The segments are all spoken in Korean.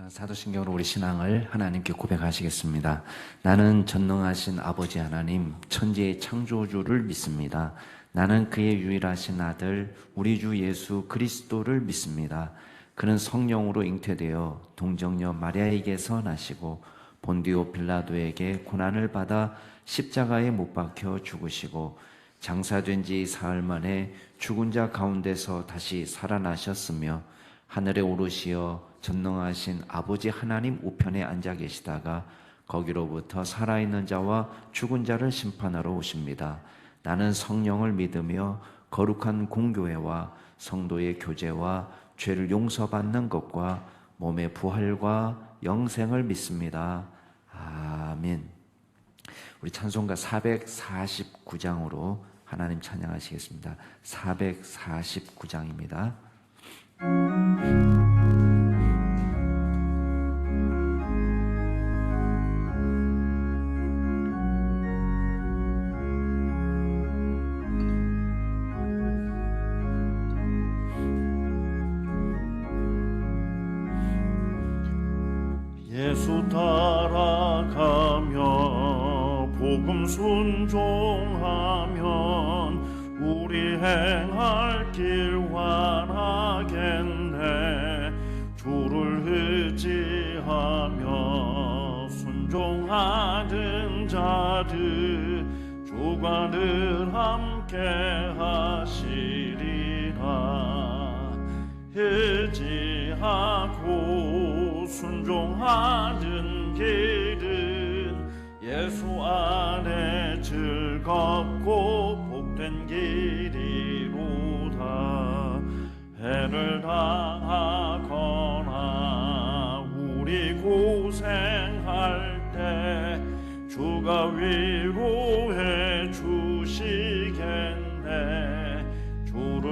사도신경으로 우리 신앙을 하나님께 고백하시겠습니다. 나는 전능하신 아버지 하나님, 천지의 창조주를 믿습니다. 나는 그의 유일하신 아들, 우리 주 예수 그리스도를 믿습니다. 그는 성령으로 잉태되어 동정녀 마리아에게서 나시고 본디오 빌라도에게 고난을 받아 십자가에 못 박혀 죽으시고 장사된 지 사흘 만에 죽은 자 가운데서 다시 살아나셨으며 하늘에 오르시어 전능하신 아버지 하나님 우편에 앉아 계시다가 거기로부터 살아있는 자와 죽은 자를 심판하러 오십니다. 나는 성령을 믿으며 거룩한 공교회와 성도의 교제와 죄를 용서받는 것과 몸의 부활과 영생을 믿습니다. 아멘. 우리 찬송가 449장으로 하나님 찬양하시겠습니다. 449장입니다. 예수 따라가며 복음 순종하면 우리 행할 길 환하겠네. 주를 의지하며 순종하는 자들 주가 늘 함께 하시리라. 의지하고 순종하는 길은 예수 안에 즐겁고 복된 길이로다. 해를 당하거나 우리 고생할 때 주가 위로해 주시겠네. 주를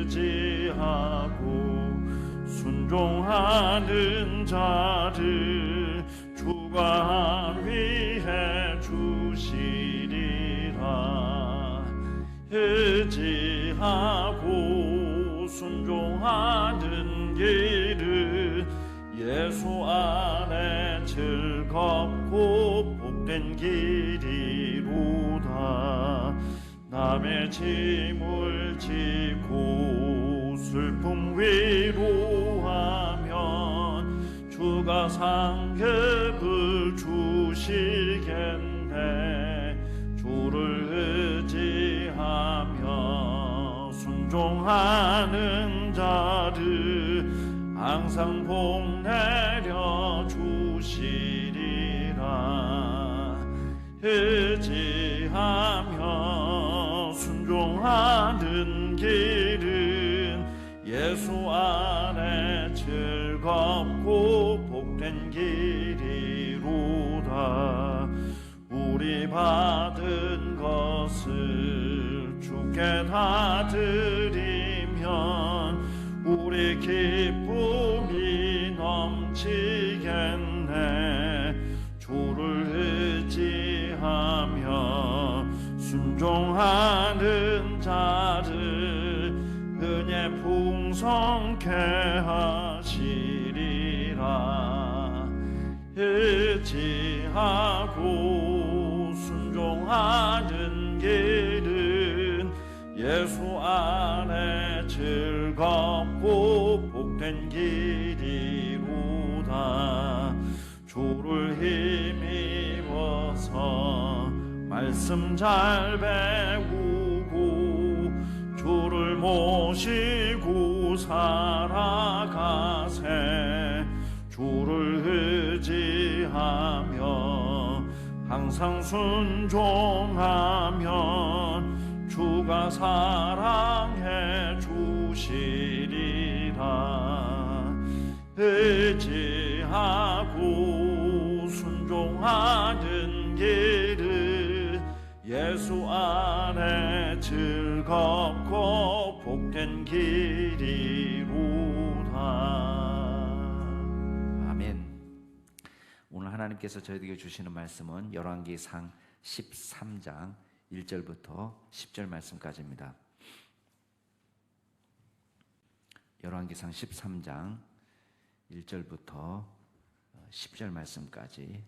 의지하고 순종하는 자들 주가 위해 주시리라. 의지하고 순종하는 길은 예수 안에 즐겁고 복된 길이로다. 남의 짐을 지고 슬픔 위로하면 주가 상급을 주시겠네. 주를 의지하며 순종하는 자들 항상 복 내려 주시리라. 의지하며 순종하는 길은 예수 안에 즐겁고 복된 길이로다. 우리 받은 것을 주께 다 드리면 우리 기쁨이 넘치겠네. 주를 의지하며 순종하는 자를 은혜 풍성케 하시리라. 의지하고 순종하는 길은 예수 안에 즐겁고 복된 길이로다. 주를 힘입어서 말씀 잘 배우고 주를 모시고 살아가세. 주를 의지하며 항상 순종하면 주가 사랑해 주시리라. 의지하고 순종하는 길은 예수 안에 즐겁고 복된 길이로다. 아멘. 오늘 하나님께서 저희에게 주시는 말씀은 열왕기상 13장 1절부터 10절 말씀까지입니다. 열왕기상 13장 1절부터 10절 말씀까지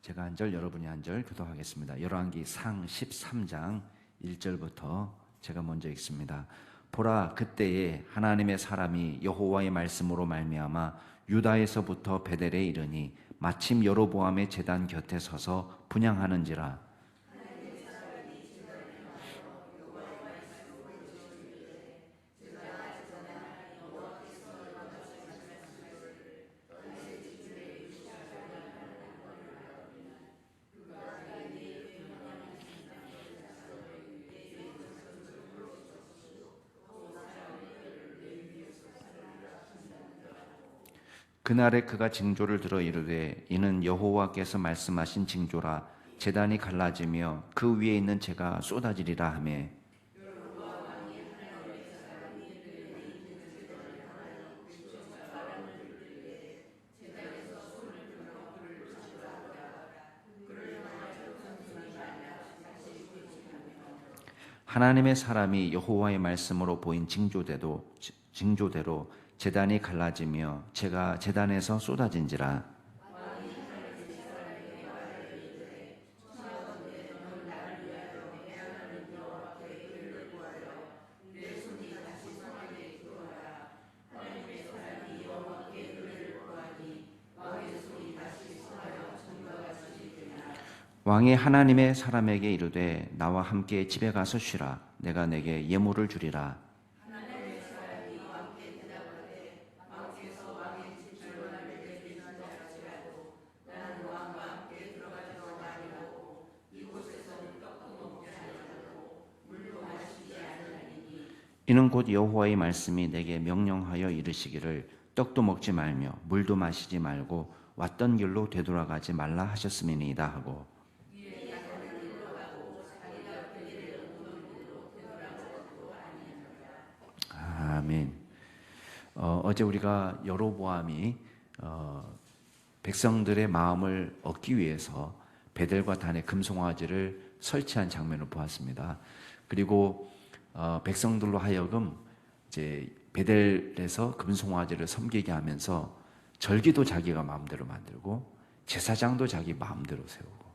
제가 한 절, 여러분이 한 절 교독하겠습니다. 열왕기상 13장 1절부터 제가 먼저 읽습니다. 보라, 그때에 하나님의 사람이 여호와의 말씀으로 말미암아 유다에서부터 베델에 이르니 마침 여로보암의 제단 곁에 서서 분향하는지라. 그날에 그가 징조를 들어 이르되 이는 여호와께서 말씀하신 징조라. 제단이 갈라지며 그 위에 있는 재가 쏟아지리라 하매 하나님의 사람이 여호와의 말씀으로 보인 징조대로 제단이 갈라지며 재가 제단에서 쏟아진지라. 왕이 하나님의 사람에게 이르되 나와 함께 집에 가서 쉬라. 내가 내게 예물을 주리라. 이는 곧 여호와의 말씀이 내게 명령하여 이르시기를 떡도 먹지 말며 물도 마시지 말고 왔던 길로 되돌아가지 말라 하셨음이니이다 하고. 아멘. 어제 우리가 여로보암이 백성들의 마음을 얻기 위해서 베델과 단에 금송아지를 설치한 장면을 보았습니다. 그리고 백성들로 하여금 이제 베델에서 금송아지를 섬기게 하면서 절기도 자기가 마음대로 만들고 제사장도 자기 마음대로 세우고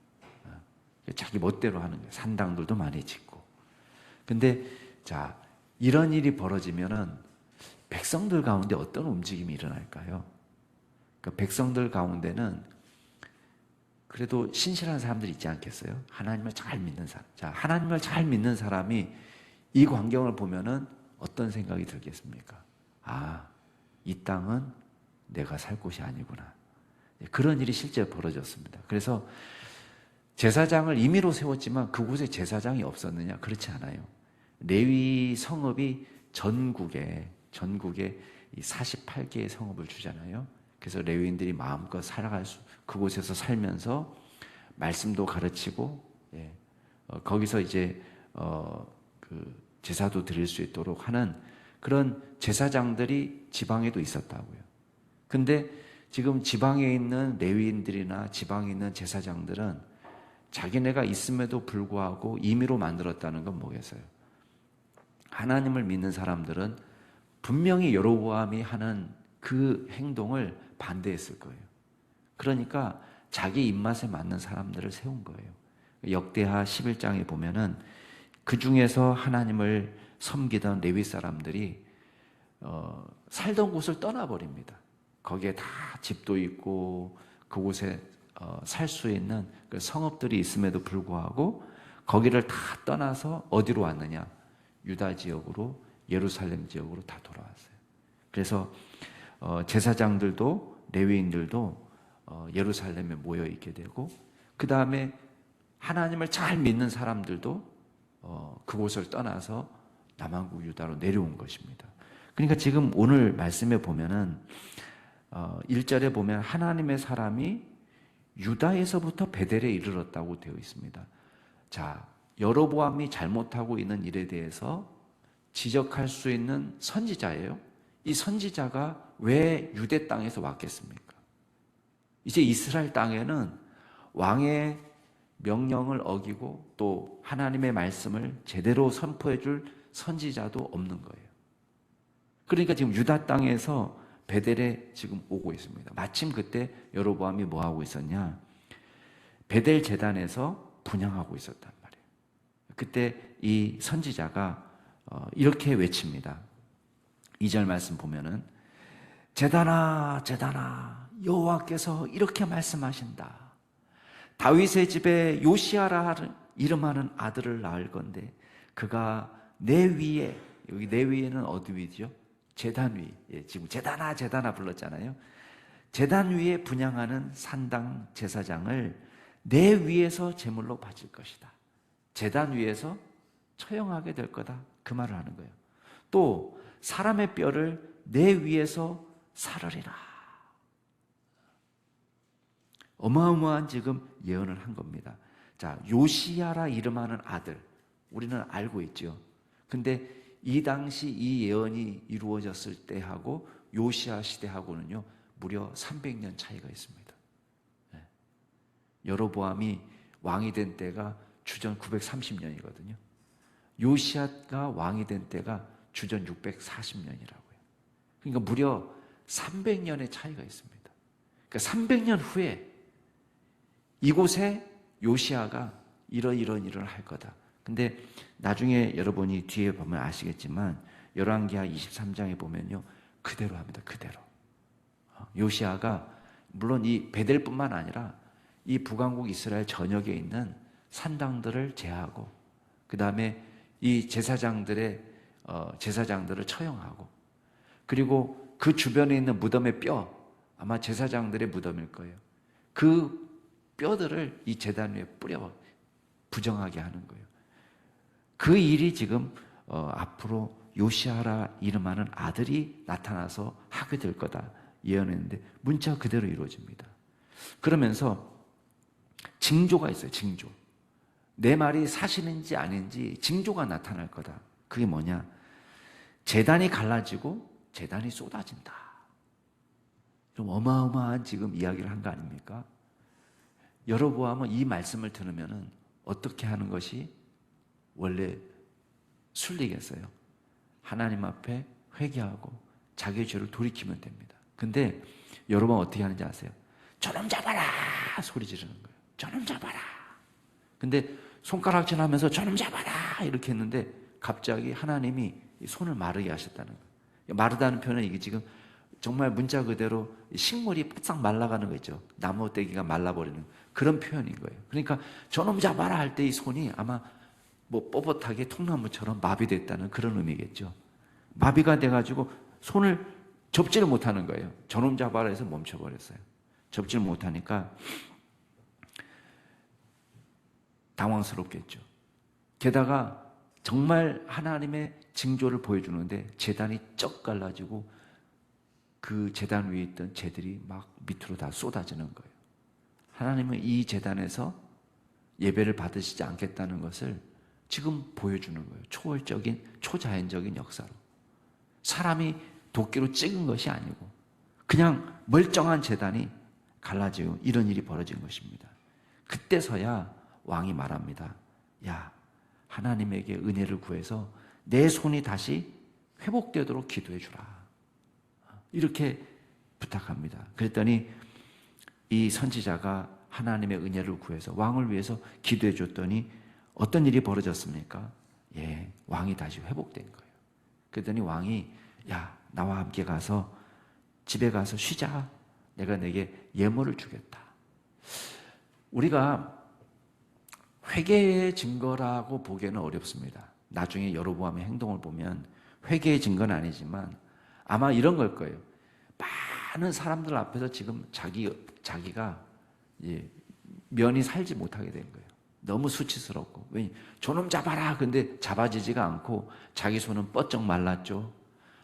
자기 멋대로 하는 거예요. 산당들도 많이 짓고. 근데 자, 이런 일이 벌어지면은 백성들 가운데 어떤 움직임이 일어날까요? 그러니까 백성들 가운데는 그래도 신실한 사람들이 있지 않겠어요? 하나님을 잘 믿는 사람. 자, 하나님을 잘 믿는 사람이 이 광경을 보면은 어떤 생각이 들겠습니까? 아, 이 땅은 내가 살 곳이 아니구나. 그런 일이 실제 벌어졌습니다. 그래서 제사장을 임의로 세웠지만 그곳에 제사장이 없었느냐? 그렇지 않아요. 레위 성읍이 전국에 이 48개의 성읍을 주잖아요. 그래서 레위인들이 마음껏 그곳에서 살면서 말씀도 가르치고, 거기서 이제 그 제사도 드릴 수 있도록 하는 그런 제사장들이 지방에도 있었다고요. 근데 지금 지방에 있는 레위인들이나 지방에 있는 제사장들은 자기네가 있음에도 불구하고 임의로 만들었다는 건 뭐겠어요? 하나님을 믿는 사람들은 분명히 여로보암이 하는 그 행동을 반대했을 거예요. 그러니까 자기 입맛에 맞는 사람들을 세운 거예요. 역대하 11장에 보면은 그 중에서 하나님을 섬기던 레위 사람들이 살던 곳을 떠나버립니다. 거기에 다 집도 있고 그곳에 살 수 있는 그 성읍들이 있음에도 불구하고 거기를 다 떠나서 어디로 왔느냐? 유다 지역으로, 예루살렘 지역으로 다 돌아왔어요. 그래서 제사장들도 레위인들도 예루살렘에 모여 있게 되고, 그 다음에 하나님을 잘 믿는 사람들도 그곳을 떠나서 남한국 유다로 내려온 것입니다. 그러니까 지금 오늘 말씀에 보면은 1절에 보면 하나님의 사람이 유다에서부터 베델에 이르렀다고 되어 있습니다. 자, 여로보암이 잘못하고 있는 일에 대해서 지적할 수 있는 선지자예요. 이 선지자가 왜 유대 땅에서 왔겠습니까? 이제 이스라엘 땅에는 왕의 명령을 어기고 또 하나님의 말씀을 제대로 선포해 줄 선지자도 없는 거예요. 그러니까 지금 유다 땅에서 베델에 지금 오고 있습니다. 마침 그때 여로보암이 뭐 하고 있었냐? 베델 제단에서 분향하고 있었단 말이에요. 그때 이 선지자가 이렇게 외칩니다. 2절 말씀 보면은 제단아 제단아 여호와께서 이렇게 말씀하신다. 다윗의 집에 요시아라 이름하는 아들을 낳을 건데 그가 내 위에, 여기 내 위에는 어디 위죠? 제단 위. 예, 지금 제단아 제단아 불렀잖아요. 제단 위에 분향하는 산당 제사장을 내 위에서 제물로 바칠 것이다. 제단 위에서 처형하게 될 거다. 그 말을 하는 거예요. 또 사람의 뼈를 내 위에서 사르리라. 어마어마한 지금 예언을 한 겁니다. 자, 요시야라 이름하는 아들, 우리는 알고 있죠. 근데 이 당시 이 예언이 이루어졌을 때하고 요시야 시대하고는요 무려 300년 차이가 있습니다. 네. 여로보암이 왕이 된 때가 주전 930년이거든요. 요시야가 왕이 된 때가 주전 640년이라고요. 그러니까 무려 300년의 차이가 있습니다. 그러니까 300년 후에 이곳에 요시야가 이런 일을 할 거다. 근데 나중에 여러분이 뒤에 보면 아시겠지만 열왕기하 23장에 보면요 그대로 합니다. 그대로. 요시야가 물론 이 베델뿐만 아니라 이 북왕국 이스라엘 전역에 있는 산당들을 제하고 그 다음에 이 제사장들을 처형하고 그리고 그 주변에 있는 무덤의 뼈 아마 제사장들의 무덤일 거예요. 그 뼈들을 이 제단 위에 뿌려 부정하게 하는 거예요. 그 일이 지금 앞으로 요시아라 이름하는 아들이 나타나서 하게 될 거다 예언했는데 문자 그대로 이루어집니다. 그러면서 징조가 있어요. 징조. 내 말이 사실인지 아닌지 징조가 나타날 거다. 그게 뭐냐? 제단이 갈라지고 제단이 쏟아진다. 좀 어마어마한 지금 이야기를 한 거 아닙니까? 여로보암은 이 말씀을 들으면은 어떻게 하는 것이 원래 순리겠어요? 하나님 앞에 회개하고 자기의 죄를 돌이키면 됩니다. 근데 여러분 어떻게 하는지 아세요? 저놈 잡아라! 소리 지르는 거예요. 저놈 잡아라! 근데 손가락질 하면서 저놈 잡아라! 이렇게 했는데 갑자기 하나님이 손을 마르게 하셨다는 거예요. 마르다는 표현은 이게 지금 정말 문자 그대로 식물이 바싹 말라가는 거 있죠. 나무 떼기가 말라버리는 그런 표현인 거예요. 그러니까 저놈 잡아라 할 때 이 손이 아마 뭐 뻣뻣하게 통나무처럼 마비됐다는 그런 의미겠죠. 마비가 돼가지고 손을 접지를 못하는 거예요. 저놈 잡아라 해서 멈춰버렸어요. 접지를 못하니까 당황스럽겠죠. 게다가 정말 하나님의 징조를 보여주는데 제단이 쩍 갈라지고 그 제단 위에 있던 재들이 막 밑으로 다 쏟아지는 거예요. 하나님은 이 제단에서 예배를 받으시지 않겠다는 것을 지금 보여주는 거예요. 초월적인, 초자연적인 역사로. 사람이 도끼로 찍은 것이 아니고 그냥 멀쩡한 제단이 갈라지고 이런 일이 벌어진 것입니다. 그때서야 왕이 말합니다. 야, 하나님에게 은혜를 구해서 내 손이 다시 회복되도록 기도해 주라. 이렇게 부탁합니다. 그랬더니 이 선지자가 하나님의 은혜를 구해서 왕을 위해서 기도해 줬더니 어떤 일이 벌어졌습니까? 예, 왕이 다시 회복된 거예요. 그랬더니 왕이 야, 나와 함께 가서 집에 가서 쉬자. 내가 내게 예물을 주겠다. 우리가 회개의 증거라고 보기에는 어렵습니다. 나중에 여로보암의 행동을 보면 회개의 증거는 아니지만 아마 이런 걸 거예요. 많은 사람들 앞에서 지금 자기가 면이 살지 못하게 된 거예요. 너무 수치스럽고. 왜? 저놈 잡아라. 근데 잡아지지가 않고 자기 손은 뻗쩍 말랐죠.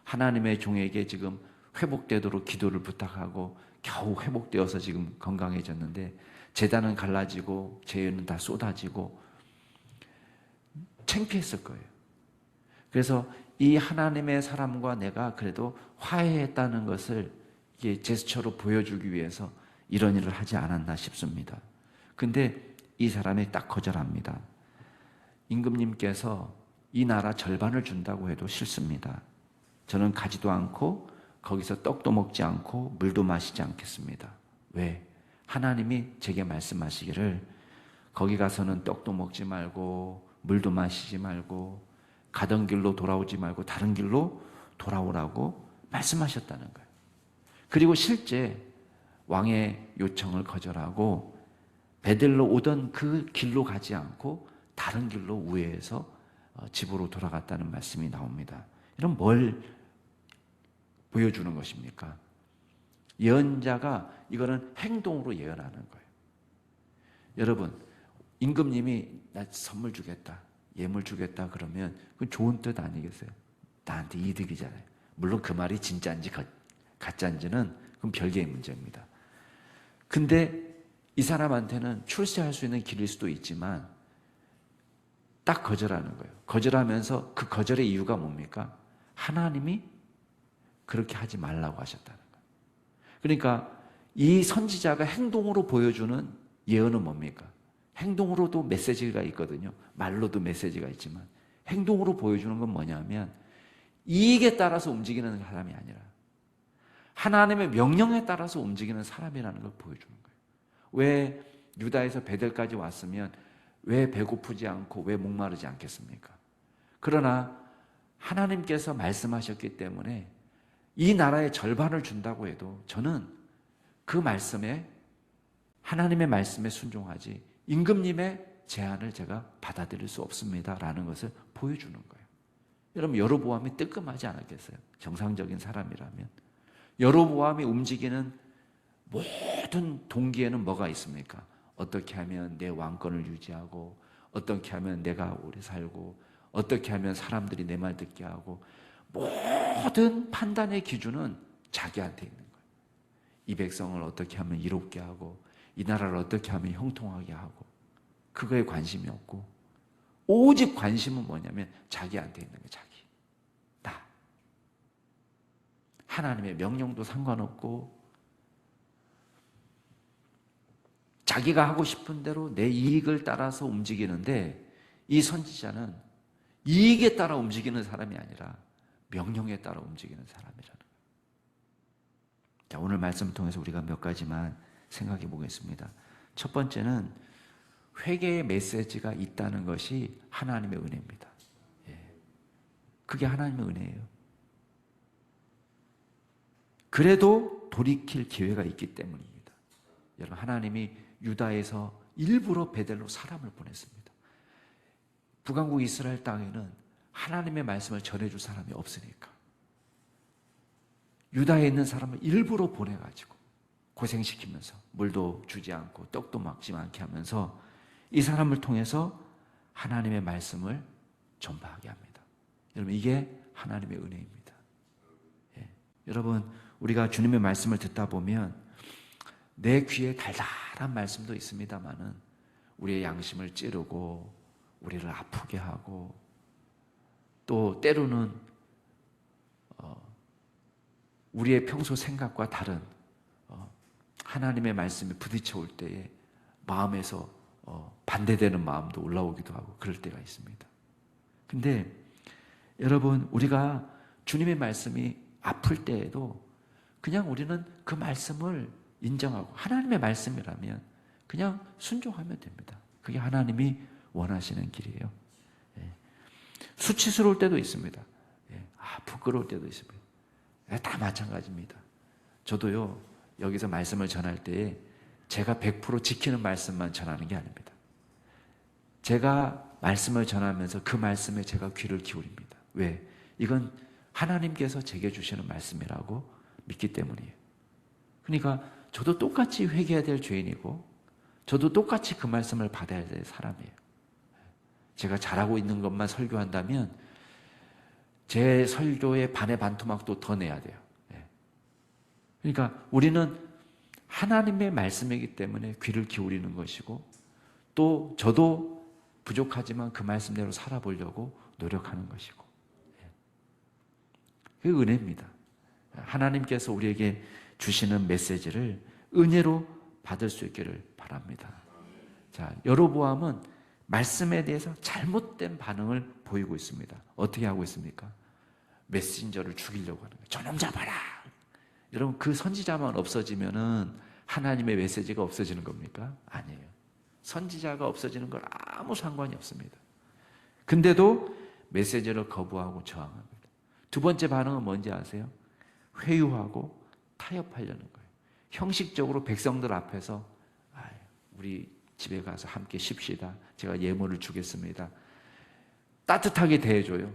하나님의 종에게 지금 회복되도록 기도를 부탁하고 겨우 회복되어서 지금 건강해졌는데 제단은 갈라지고 죄는 다 쏟아지고 창피했을 거예요. 그래서 이 하나님의 사람과 내가 그래도 화해했다는 것을 이게 제스처로 보여주기 위해서 이런 일을 하지 않았나 싶습니다. 근데 이 사람이 딱 거절합니다. 임금님께서 이 나라 절반을 준다고 해도 싫습니다. 저는 가지도 않고 거기서 떡도 먹지 않고 물도 마시지 않겠습니다. 왜? 하나님이 제게 말씀하시기를 거기 가서는 떡도 먹지 말고 물도 마시지 말고 가던 길로 돌아오지 말고 다른 길로 돌아오라고 말씀하셨다는 거예요. 그리고 실제 왕의 요청을 거절하고 베델로 오던 그 길로 가지 않고 다른 길로 우회해서 집으로 돌아갔다는 말씀이 나옵니다. 이런 뭘 보여주는 것입니까? 예언자가 이거는 행동으로 예언하는 거예요. 여러분, 임금님이 나 선물 주겠다, 예물 주겠다 그러면 그건 좋은 뜻 아니겠어요? 나한테 이득이잖아요. 물론 그 말이 진짜인지 가짜인지는 그건 별개의 문제입니다. 근데 이 사람한테는 출세할 수 있는 길일 수도 있지만 딱 거절하는 거예요. 거절하면서 그 거절의 이유가 뭡니까? 하나님이 그렇게 하지 말라고 하셨다는 거예요. 그러니까 이 선지자가 행동으로 보여주는 예언은 뭡니까? 행동으로도 메시지가 있거든요. 말로도 메시지가 있지만 행동으로 보여주는 건 뭐냐면 이익에 따라서 움직이는 사람이 아니라 하나님의 명령에 따라서 움직이는 사람이라는 걸 보여주는 거예요. 왜 유다에서 베델까지 왔으면 왜 배고프지 않고 왜 목마르지 않겠습니까? 그러나 하나님께서 말씀하셨기 때문에 이 나라의 절반을 준다고 해도 저는 그 말씀에 하나님의 말씀에 순종하지 임금님의 제안을 제가 받아들일 수 없습니다라는 것을 보여주는 거예요. 여러분, 여로보암이 뜨끔하지 않았겠어요? 정상적인 사람이라면. 여로보암이 움직이는 모든 동기에는 뭐가 있습니까? 어떻게 하면 내 왕권을 유지하고 어떻게 하면 내가 오래 살고 어떻게 하면 사람들이 내 말 듣게 하고 모든 판단의 기준은 자기한테 있는 거예요. 이 백성을 어떻게 하면 이롭게 하고 이 나라를 어떻게 하면 형통하게 하고 그거에 관심이 없고 오직 관심은 뭐냐면 자기한테 있는 거예요. 자기. 나. 하나님의 명령도 상관없고 자기가 하고 싶은 대로 내 이익을 따라서 움직이는데 이 선지자는 이익에 따라 움직이는 사람이 아니라 명령에 따라 움직이는 사람이라는 거예요. 자, 오늘 말씀을 통해서 우리가 몇 가지만 생각해 보겠습니다. 첫 번째는 회개의 메시지가 있다는 것이 하나님의 은혜입니다. 그게 하나님의 은혜예요. 그래도 돌이킬 기회가 있기 때문입니다. 여러분, 하나님이 유다에서 일부러 베델로 사람을 보냈습니다. 북왕국 이스라엘 땅에는 하나님의 말씀을 전해줄 사람이 없으니까 유다에 있는 사람을 일부러 보내가지고 고생시키면서 물도 주지 않고 떡도 먹지 않게 하면서 이 사람을 통해서 하나님의 말씀을 전파하게 합니다. 여러분, 이게 하나님의 은혜입니다. 여러분, 우리가 주님의 말씀을 듣다 보면 내 귀에 달달한 말씀도 있습니다만은 우리의 양심을 찌르고 우리를 아프게 하고 또 때로는 우리의 평소 생각과 다른 하나님의 말씀이 부딪혀 올 때에 마음에서 반대되는 마음도 올라오기도 하고 그럴 때가 있습니다. 근데 여러분, 우리가 주님의 말씀이 아플 때에도 그냥 우리는 그 말씀을 인정하고 하나님의 말씀이라면 그냥 순종하면 됩니다. 그게 하나님이 원하시는 길이에요. 수치스러울 때도 있습니다. 부끄러울 때도 있습니다. 다 마찬가지입니다. 저도요, 여기서 말씀을 전할 때에 제가 100% 지키는 말씀만 전하는 게 아닙니다. 제가 말씀을 전하면서 그 말씀에 제가 귀를 기울입니다. 왜? 이건 하나님께서 제게 주시는 말씀이라고 믿기 때문이에요. 그러니까 저도 똑같이 회개해야 될 죄인이고 저도 똑같이 그 말씀을 받아야 될 사람이에요. 제가 잘하고 있는 것만 설교한다면 제 설교의 반의 반토막도 더 내야 돼요. 그러니까 우리는 하나님의 말씀이기 때문에 귀를 기울이는 것이고 또 저도 부족하지만 그 말씀대로 살아보려고 노력하는 것이고 그게 은혜입니다. 하나님께서 우리에게 주시는 메시지를 은혜로 받을 수 있기를 바랍니다. 자, 여로보암은 말씀에 대해서 잘못된 반응을 보이고 있습니다. 어떻게 하고 있습니까? 메신저를 죽이려고 하는 거예요. 저놈 잡아라. 여러분, 그 선지자만 없어지면은 하나님의 메시지가 없어지는 겁니까? 아니에요. 선지자가 없어지는 건 아무 상관이 없습니다. 근데도 메시지를 거부하고 저항합니다. 두 번째 반응은 뭔지 아세요? 회유하고 타협하려는 거예요. 형식적으로 백성들 앞에서 우리 집에 가서 함께 쉽시다. 제가 예물을 주겠습니다. 따뜻하게 대해줘요.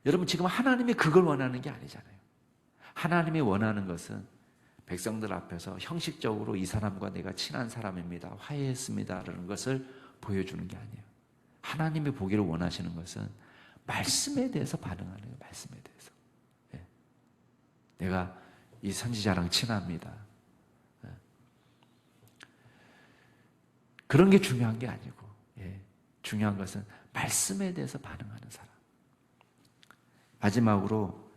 여러분, 지금 하나님이 그걸 원하는 게 아니잖아요. 하나님이 원하는 것은 백성들 앞에서 형식적으로 이 사람과 내가 친한 사람입니다. 화해했습니다. 라는 것을 보여주는 게 아니에요. 하나님이 보기를 원하시는 것은 말씀에 대해서 반응하는 거예요. 말씀에 대해서. 예. 내가 이 선지자랑 친합니다. 예. 그런 게 중요한 게 아니고, 예. 중요한 것은 말씀에 대해서 반응하는 사람. 마지막으로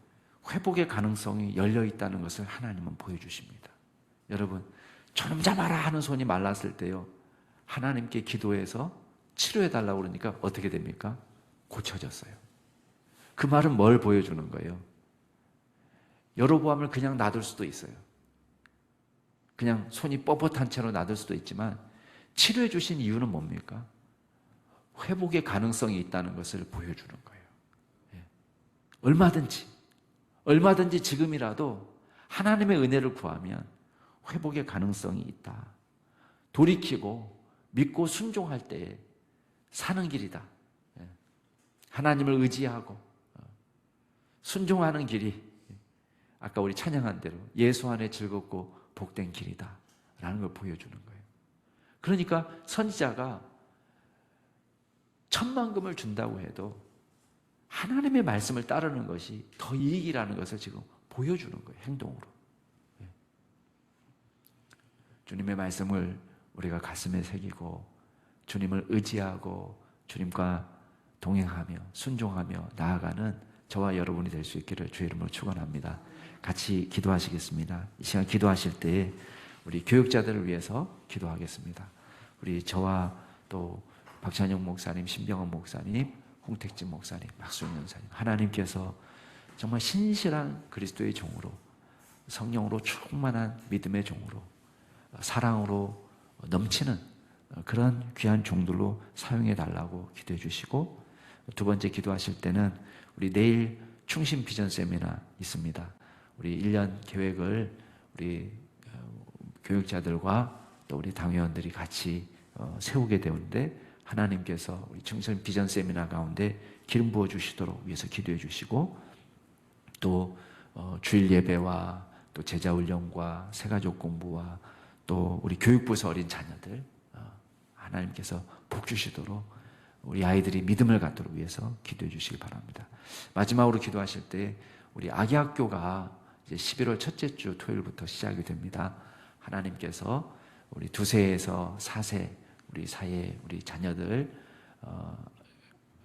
회복의 가능성이 열려 있다는 것을 하나님은 보여주십니다. 여러분, 저놈 잡아라 하는 손이 말랐을 때요, 하나님께 기도해서 치료해달라고 그러니까 어떻게 됩니까? 고쳐졌어요. 그 말은 뭘 보여주는 거예요? 여로보암을 그냥 놔둘 수도 있어요. 그냥 손이 뻣뻣한 채로 놔둘 수도 있지만 치료해 주신 이유는 뭡니까? 회복의 가능성이 있다는 것을 보여주는 거예요. 예. 얼마든지 지금이라도 하나님의 은혜를 구하면 회복의 가능성이 있다. 돌이키고 믿고 순종할 때에 사는 길이다. 예. 하나님을 의지하고 순종하는 길이 아까 우리 찬양한 대로 예수 안에 즐겁고 복된 길이다 라는 걸 보여주는 거예요. 그러니까 선지자가 10,000,000금을 준다고 해도 하나님의 말씀을 따르는 것이 더 이익이라는 것을 지금 보여주는 거예요. 행동으로. 예. 주님의 말씀을 우리가 가슴에 새기고 주님을 의지하고 주님과 동행하며 순종하며 나아가는 저와 여러분이 될 수 있기를 주의 이름으로 축원합니다. 같이 기도하시겠습니다. 이 시간 기도하실 때에 우리 교육자들을 위해서 기도하겠습니다. 우리 저와 또 박찬영 목사님, 신병헌 목사님, 홍택진 목사님, 박수영 연사님, 하나님께서 정말 신실한 그리스도의 종으로, 성령으로 충만한 믿음의 종으로, 사랑으로 넘치는 그런 귀한 종들로 사용해 달라고 기도해 주시고, 두 번째 기도하실 때는 우리 내일 충신 비전 세미나 있습니다. 우리 1년 계획을 우리 교육자들과 또 우리 당회원들이 같이 세우게 되는데, 하나님께서 우리 충신 비전 세미나 가운데 기름 부어 주시도록 위해서 기도해 주시고, 또 주일 예배와 또 제자 훈련과 새가족 공부와 또 우리 교육부서 어린 자녀들 하나님께서 복 주시도록 우리 아이들이 믿음을 갖도록 위해서 기도해 주시기 바랍니다. 마지막으로 기도하실 때 우리 아기학교가 이제 11월 첫째 주 토요일부터 시작이 됩니다. 하나님께서 우리 2세에서 4세 우리 사이에 우리 자녀들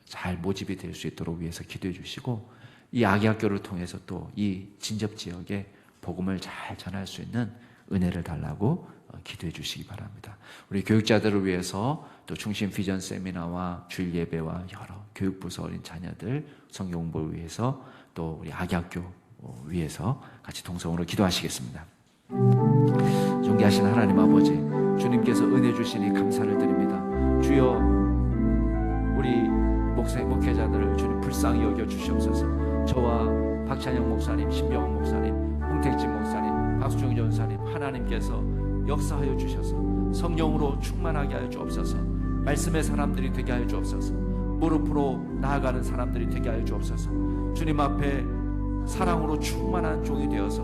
잘 모집이 될 수 있도록 위해서 기도해 주시고, 이 아기학교를 통해서 또 이 진접 지역에 복음을 잘 전할 수 있는 은혜를 달라고 기도해 주시기 바랍니다. 우리 교육자들을 위해서 또 중심 비전 세미나와 주일 예배와 여러 교육부서 어린 자녀들 성경 공부를 위해서 또 우리 아기학교 위해서 같이 동성으로 기도하시겠습니다. 존귀하신 하나님 아버지, 주님께서 은혜 주시니 감사를 드립니다. 주여, 우리 목회자들을 주님 불쌍히 여겨 주시옵소서. 저와 박찬영 목사님, 신병헌 목사님, 홍택진 목사님, 박수정 전사님, 하나님께서 역사하여 주셔서 성령으로 충만하게 하여 주옵소서. 말씀의 사람들이 되게 하여 주옵소서. 무릎으로 나아가는 사람들이 되게 하여 주옵소서. 주님 앞에 사랑으로 충만한 종이 되어서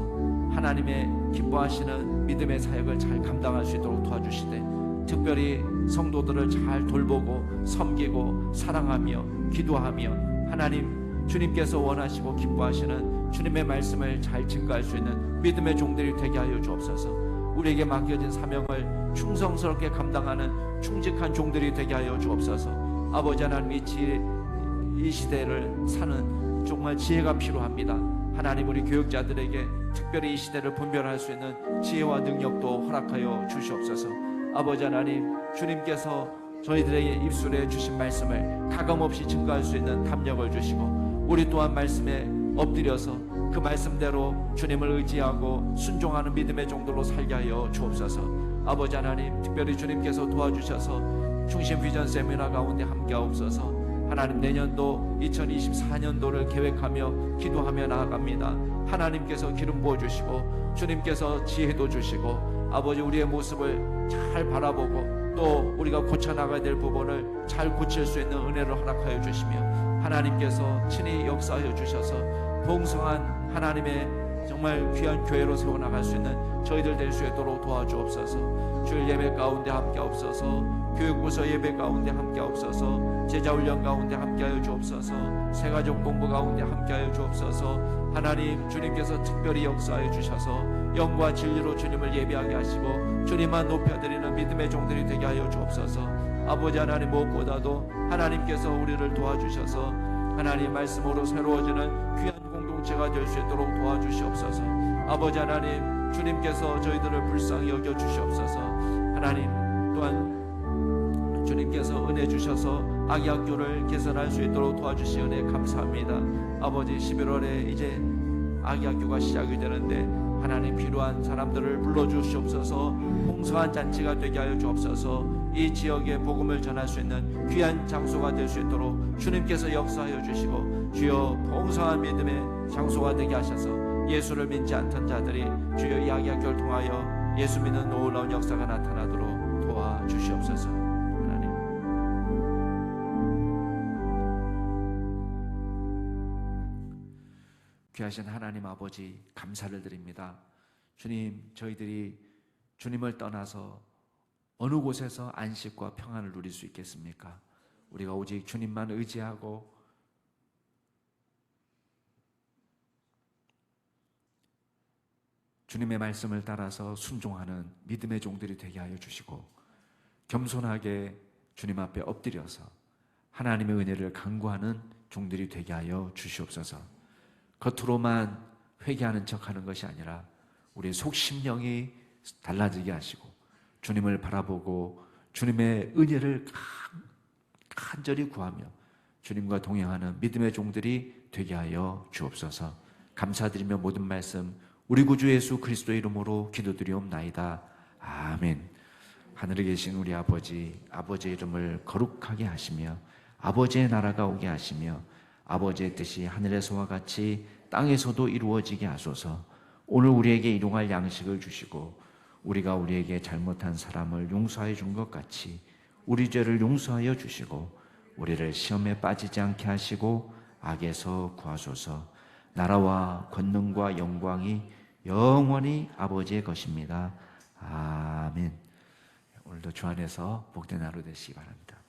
하나님의 기뻐하시는 믿음의 사역을 잘 감당할 수 있도록 도와주시되, 특별히 성도들을 잘 돌보고 섬기고 사랑하며 기도하며 하나님 주님께서 원하시고 기뻐하시는 주님의 말씀을 잘 증거할 수 있는 믿음의 종들이 되게 하여 주옵소서. 우리에게 맡겨진 사명을 충성스럽게 감당하는 충직한 종들이 되게 하여 주옵소서. 아버지 하나님, 이 시대를 사는 정말 지혜가 필요합니다. 하나님, 우리 교육자들에게 특별히 이 시대를 분별할 수 있는 지혜와 능력도 허락하여 주시옵소서. 아버지 하나님, 주님께서 저희들에게 입술에 주신 말씀을 가감없이 증거할 수 있는 담력을 주시고, 우리 또한 말씀에 엎드려서 그 말씀대로 주님을 의지하고 순종하는 믿음의 종들로 살게 하여 주옵소서. 아버지 하나님, 특별히 주님께서 도와주셔서 충신 비전 세미나 가운데 함께하옵소서. 하나님, 내년도 2024년도를 계획하며 기도하며 나아갑니다. 하나님께서 기름 부어주시고 주님께서 지혜도 주시고, 아버지 우리의 모습을 잘 바라보고 또 우리가 고쳐나가야 될 부분을 잘 고칠 수 있는 은혜를 허락하여 주시며, 하나님께서 친히 역사하여 주셔서 풍성한 하나님의 정말 귀한 교회로 세워나갈 수 있는 저희들 될 수 있도록 도와주옵소서. 주일 예배 가운데 함께하옵소서. 교육부서 예배 가운데 함께하옵소서. 제자훈련 가운데 함께하여 주옵소서. 새가족 공부 가운데 함께하여 주옵소서. 하나님, 주님께서 특별히 역사하여 주셔서 영과 진리로 주님을 예배하게 하시고 주님만 높여드리는 믿음의 종들이 되게 하여 주옵소서. 아버지 하나님, 무엇보다도 하나님께서 우리를 도와주셔서 하나님 말씀으로 새로워지는 귀한 공동체가 될 수 있도록 도와주시옵소서. 아버지 하나님, 주님께서 저희들을 불쌍히 여겨 주시옵소서. 하나님, 또한 주님께서 은혜 주셔서 아기 학교를 개선할 수 있도록 도와주시 은혜 감사합니다. 아버지, 11월에 이제 아기 학교가 시작이 되는데 하나님, 필요한 사람들을 불러주시옵소서. 풍성한 잔치가 되게 하여 주옵소서. 이 지역에 복음을 전할 수 있는 귀한 장소가 될 수 있도록 주님께서 역사하여 주시고, 주여 풍성한 믿음의 장소가 되게 하셔서 예수를 믿지 않던 자들이 주여 이 아기 학교를 통하여 예수 믿는 놀라운 역사가 나타나도록 도와주시옵소서. 하나님, 귀하신 하나님 아버지, 감사를 드립니다. 주님, 저희들이 주님을 떠나서 어느 곳에서 안식과 평안을 누릴 수 있겠습니까? 우리가 오직 주님만 의지하고 주님의 말씀을 따라서 순종하는 믿음의 종들이 되게 하여 주시고, 겸손하게 주님 앞에 엎드려서 하나님의 은혜를 간구하는 종들이 되게 하여 주시옵소서. 겉으로만 회개하는 척하는 것이 아니라 우리의 속심령이 달라지게 하시고 주님을 바라보고 주님의 은혜를 간절히 구하며 주님과 동행하는 믿음의 종들이 되게 하여 주옵소서. 감사드리며 모든 말씀 우리 구주 예수 그리스도의 이름으로 기도드리옵나이다. 아멘. 하늘에 계신 우리 아버지, 아버지의 이름을 거룩하게 하시며 아버지의 나라가 오게 하시며 아버지의 뜻이 하늘에서와 같이 땅에서도 이루어지게 하소서. 오늘 우리에게 일용할 양식을 주시고 우리가 우리에게 잘못한 사람을 용서해 준 것 같이 우리 죄를 용서하여 주시고 우리를 시험에 빠지지 않게 하시고 악에서 구하소서. 나라와 권능과 영광이 영원히 아버지의 것입니다. 아멘. 오늘도 주 안에서 복된 하루 되시기 바랍니다.